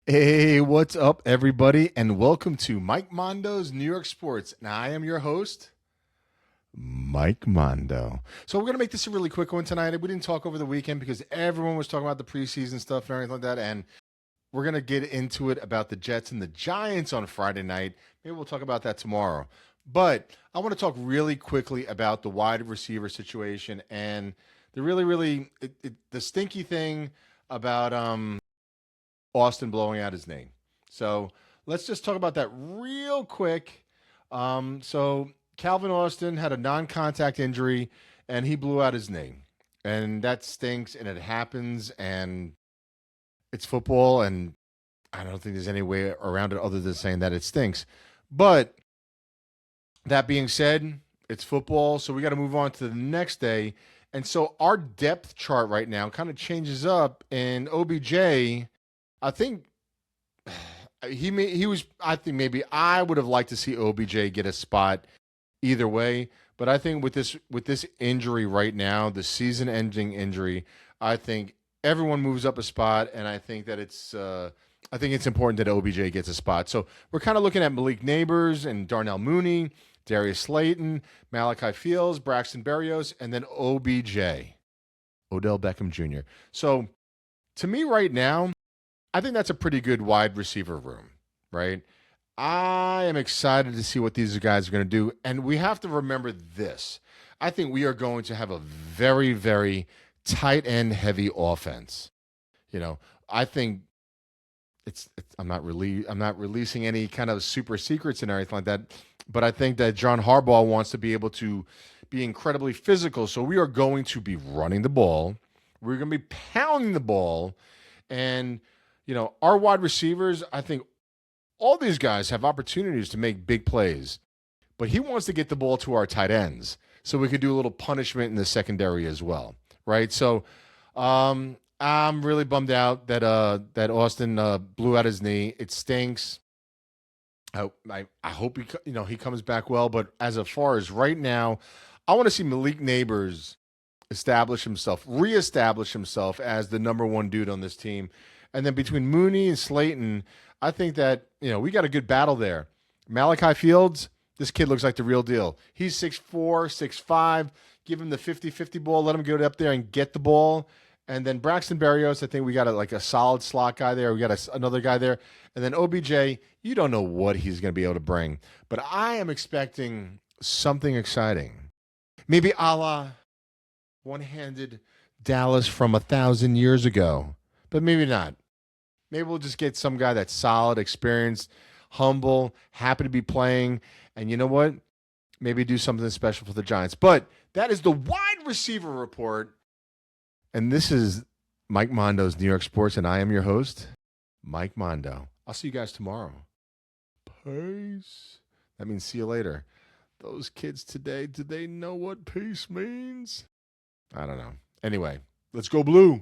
Hey, what's up, everybody? And welcome to Mike Mondo's New York Sports. And I am your host, Mike Mondo. So, we're going to make this a really quick one tonight. We didn't talk over the weekend because everyone was talking about the preseason stuff and everything like that. And we're going to get into it about the Jets and the Giants on Friday night. Maybe we'll talk about that tomorrow. But I want to talk really quickly about the wide receiver situation and the the stinky thing about Austin blowing out his name. So let's just talk about that real quick. So Calvin Austin had a non-contact injury, and he blew out his name, and that stinks, and it happens, and it's football, and I don't think there's any way around it other than saying that it stinks. But that being said, it's football, so we got to move on to the next day. And so our depth chart right now kind of changes up, and OBJ, I think he was. I think maybe I would have liked to see OBJ get a spot either way, but I think with this injury right now, the season-ending injury, I think everyone moves up a spot, and I think that I think it's important that OBJ gets a spot. So we're kind of looking at Malik Neighbors and Darnell Mooney, Darius Slayton, Malachi Fields, Braxton Berrios, and then OBJ, Odell Beckham Jr. So to me right now, I think that's a pretty good wide receiver room, right? I am excited to see what these guys are going to do. And we have to remember this. I think we are going to have a very, very tight end heavy offense. You know, I think I'm not releasing any kind of super secrets and everything like that. But I think that John Harbaugh wants to be able to be incredibly physical. So we are going to be running the ball. We're going to be pounding the ball. And, our wide receivers, I think all these guys have opportunities to make big plays, but he wants to get the ball to our tight ends so we could do a little punishment in the secondary as well, right? So I'm really bummed out that Austin blew out his knee. It stinks. I hope he comes back well, but as far as right now, I want to see Malik Neighbors reestablish himself as the number one dude on this team. And then between Mooney and Slayton, I think that, we got a good battle there. Malachi Fields, this kid looks like the real deal. He's 6'4", 6'5". Give him the 50-50 ball. Let him go up there and get the ball. And then Braxton Berrios, I think we got a solid slot guy there. We got another guy there. And then OBJ, you don't know what he's going to be able to bring. But I am expecting something exciting. Maybe a la one-handed Dallas from 1,000 years ago. But maybe not. Maybe we'll just get some guy that's solid, experienced, humble, happy to be playing. And you know what? Maybe do something special for the Giants. But that is the wide receiver report. And this is Mike Mondo's New York Sports, and I am your host, Mike Mondo. I'll see you guys tomorrow. Peace. That means see you later. Those kids today, do they know what peace means? I don't know. Anyway, let's go blue.